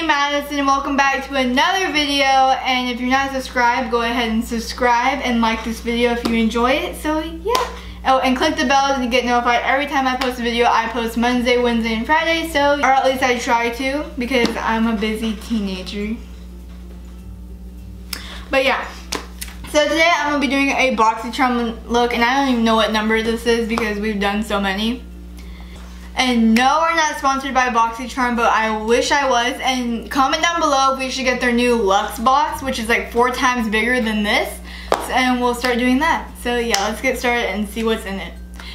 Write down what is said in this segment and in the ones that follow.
me, Madison, and welcome back to another video. And if you're not subscribed, go ahead and subscribe and like this video if you enjoy it. So yeah. Oh, and click the bell to get notified every time I post a video. I post Monday, Wednesday, and Friday, so, or at least I try to, because I'm a busy teenager. But yeah. So today I'm going to be doing a Boxycharm look, and I don't even know what number this is because we've done so many. And no, we're not sponsored by Boxycharm, but I wish I was. And comment down below if we should get their new Luxe box, which is like 4 times bigger than this. And we'll start doing that. So yeah, let's get started and see what's in it.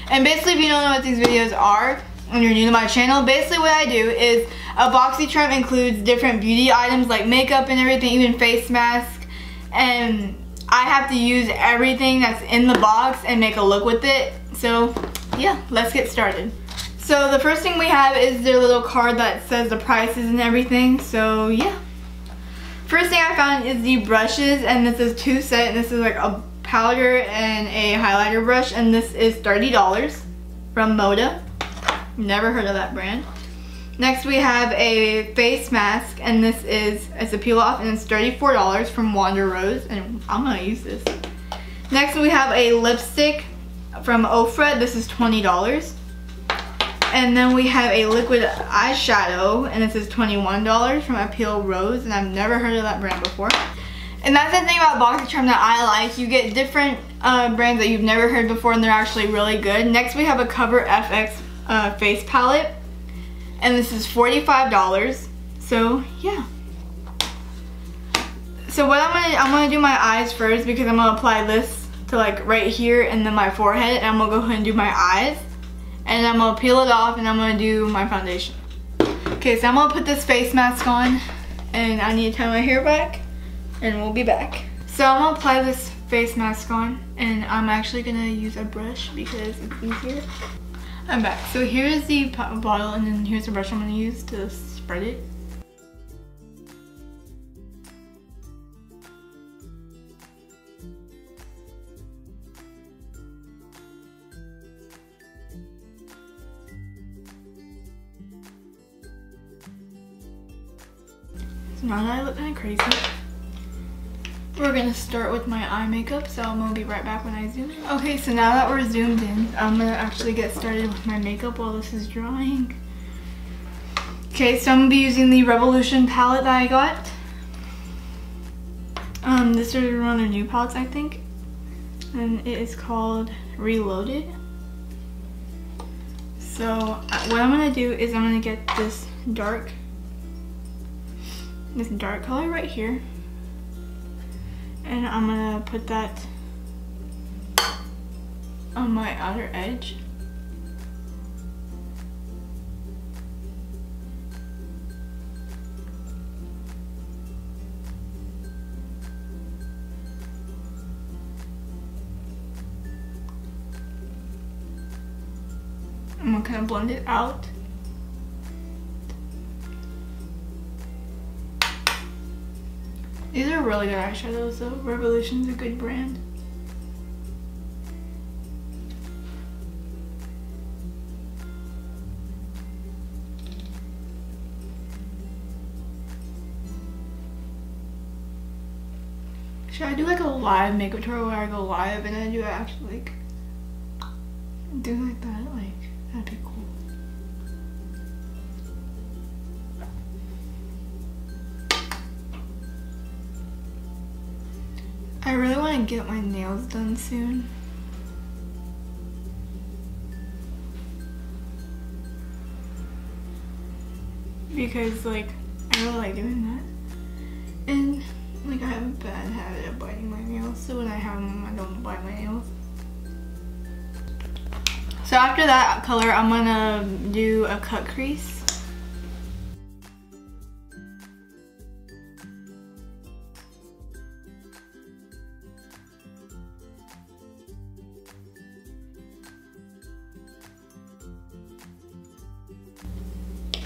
And basically, if you don't know what these videos are, and you're new to my channel, basically what I do is a Boxycharm includes different beauty items like makeup and everything, even face mask. And I have to use everything that's in the box and make a look with it. So yeah, let's get started. So the first thing we have is their little card that says the prices and everything. So yeah. First thing I found is the brushes, and this is 2 sets, and this is like a powder and a highlighter brush, and this is $30 from Moda. Never heard of that brand. Next we have a face mask, and it's a peel off, and it's $34 from Wander Rose, and I'm gonna use this. Next we have a lipstick from OMBRE. This is $20. And then we have a liquid eyeshadow, and this is $21 from Appeal Rose, and I've never heard of that brand before. And that's the thing about Boxycharm that I like. You get different brands that you've never heard before, and they're actually really good. Next we have a Cover FX face palette, and this is $45. So yeah. So what I'm gonna do my eyes first, because I'm gonna apply this to like right here and then my forehead, and I'm gonna go ahead and do my eyes. And I'm gonna peel it off, and I'm gonna do my foundation. Okay, so I'm gonna put this face mask on, and I need to tie my hair back, and we'll be back. So I'm gonna apply this face mask on, and I'm actually gonna use a brush because it's easier. I'm back. So here's the bottle, and then here's the brush I'm gonna use to spread it. Now that I look kind of crazy, we're gonna start with my eye makeup, so I'm gonna be right back when I zoom in. Okay, so now that we're zoomed in, I'm gonna actually get started with my makeup while this is drying. Okay, so I'm gonna be using the Revolution palette that I got. This is one of their new palettes, I think, and it is called Reloaded. So what I'm gonna do is I'm gonna get this dark color right here, and I'm gonna put that on my outer edge. I'm gonna kind of blend it out. These are really good eyeshadows though. Revolution's a good brand. Should I do like a live makeup tutorial where I go live and I do actually like do like that? Like, that'd be cool. I really want to get my nails done soon. Because like, I really like doing that. And like, I have a bad habit of biting my nails, so when I have them, I don't bite my nails. So after that color, I'm gonna do a cut crease.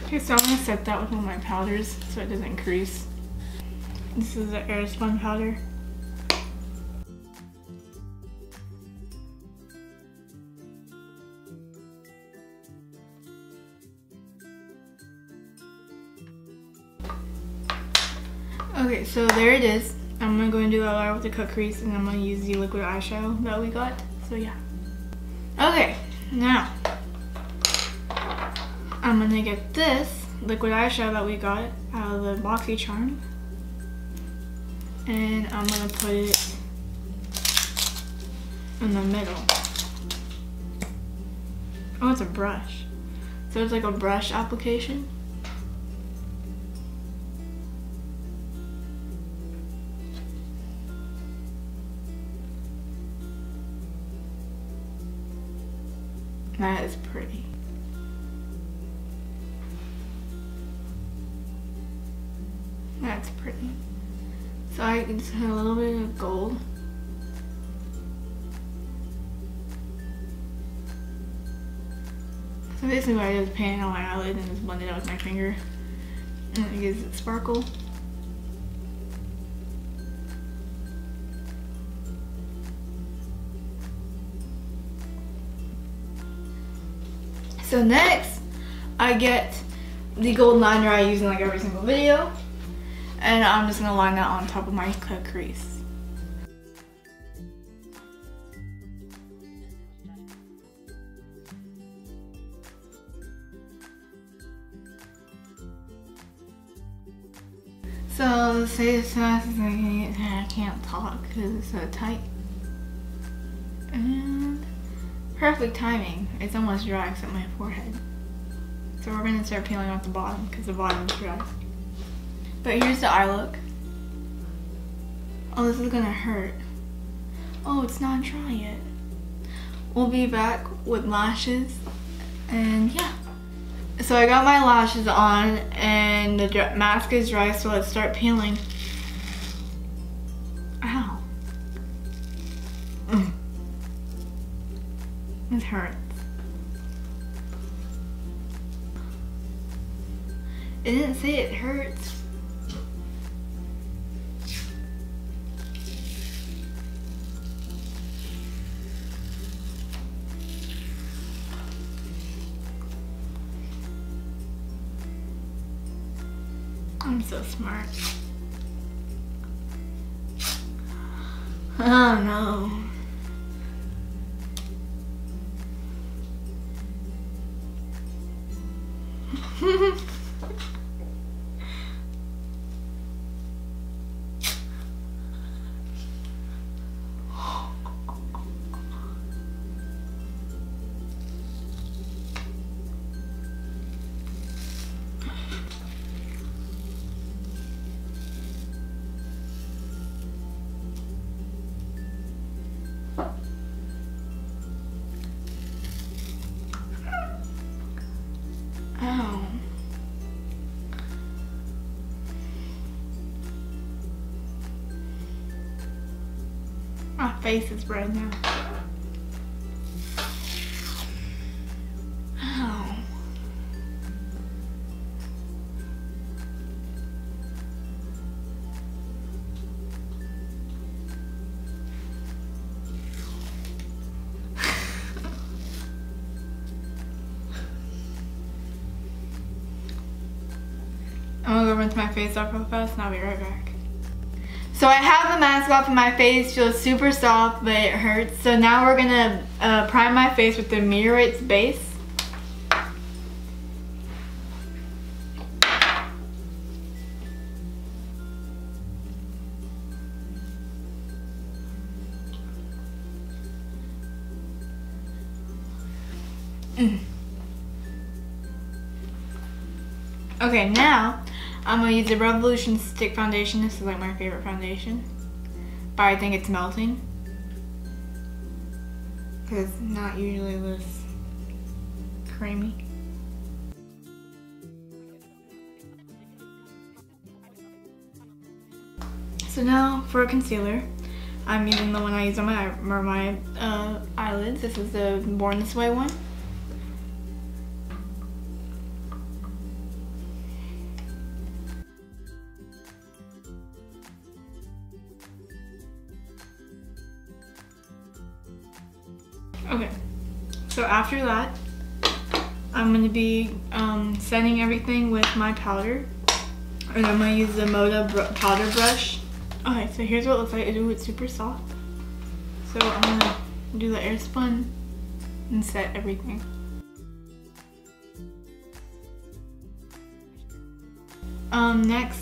Okay, so I'm gonna set that with one of my powders so it doesn't crease. This is the Airspun powder. Okay, so there it is. I'm gonna go and do that eye with the cut crease, and I'm gonna use the liquid eyeshadow that we got. So yeah. Okay, now I'm gonna get this liquid eyeshadow that we got out of the Boxycharm, and I'm gonna put it in the middle. Oh, it's a brush. So it's like a brush application. That is pretty. That's pretty. So I just had a little bit of gold. So basically what I do is paint on my eyelid and just blend it out with my finger. And it gives it sparkle. So next, I get the gold liner I use in like every single video. And I'm just gonna line that on top of my cut crease. So say as fast as I can't talk because it's so tight. And perfect timing. It's almost dry except my forehead. So we're gonna start peeling off the bottom because the bottom is dry. But here's the eye look. Oh, this is gonna hurt. Oh, it's not dry yet. We'll be back with lashes, and yeah. So I got my lashes on, and the mask is dry, so let's start peeling. Ow. It hurts. It didn't say it hurts. I'm so smart. Oh no. Ow. My face is red now. Ow. I'm gonna go rinse my face off real fast and I'll be right back. So I have the mask off and my face feels super soft, but it hurts. So now we're gonna prime my face with the Meteorite's base. Okay, now I'm gonna use the Revolution Stick Foundation. This is like my favorite foundation, but I think it's melting because it's not usually this creamy. So now for a concealer, I'm using the one I use on my eyelids. This is the Born This Way one. Okay, so after that, I'm going to be setting everything with my powder. And I'm going to use the Moda powder brush. Okay, so here's what it looks like. Ooh, it's super soft. So I'm going to do the air spun and set everything. Next,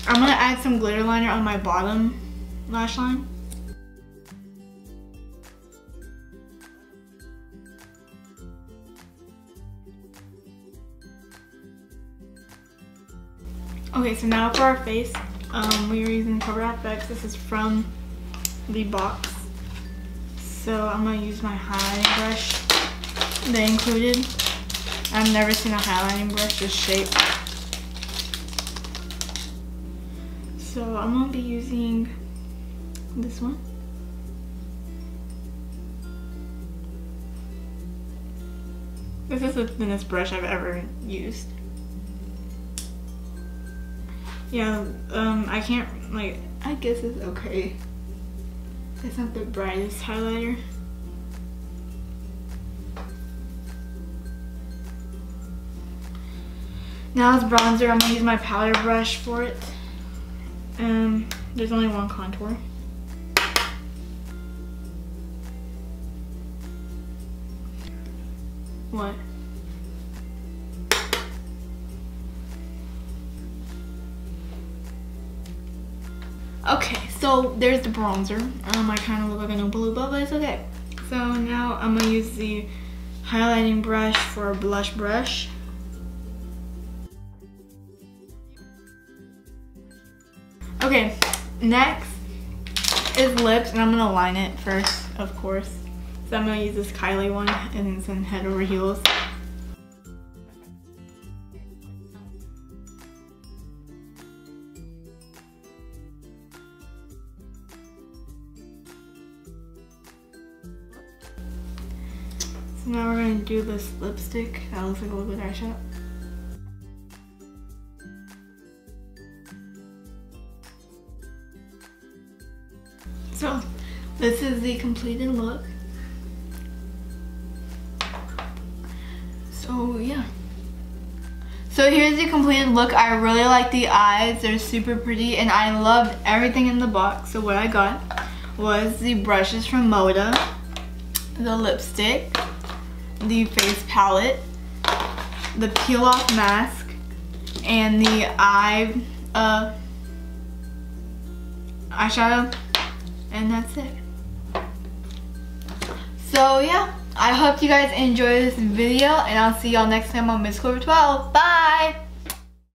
I'm going to add some glitter liner on my bottom lash line. Okay, so now for our face, we are using Cover FX. This is from the box. So I'm going to use my highlighting brush they included. I've never seen a highlighting brush this shape. So I'm going to be using this one. This is the thinnest brush I've ever used. Yeah, I can't, like, I guess it's okay. It's not the brightest highlighter. Now it's bronzer. I'm going to use my powder brush for it. There's only one contour. What? Okay, so there's the bronzer. I kind of look like an Oompa Loompa, but it's okay. So now I'm gonna use the highlighting brush for a blush brush. Okay, next is lips, and I'm gonna line it first, of course. So I'm gonna use this Kylie one and then head over heels. So now we're going to do this lipstick. That looks like a liquid eyeshadow. So this is the completed look. So yeah. So here's the completed look. I really like the eyes. They're super pretty and I loved everything in the box. So what I got was the brushes from Moda, the lipstick, the face palette, the peel off mask, and the eyeshadow, and that's it. So yeah, I hope you guys enjoyed this video, and I'll see y'all next time on Miss Clover 12. Bye!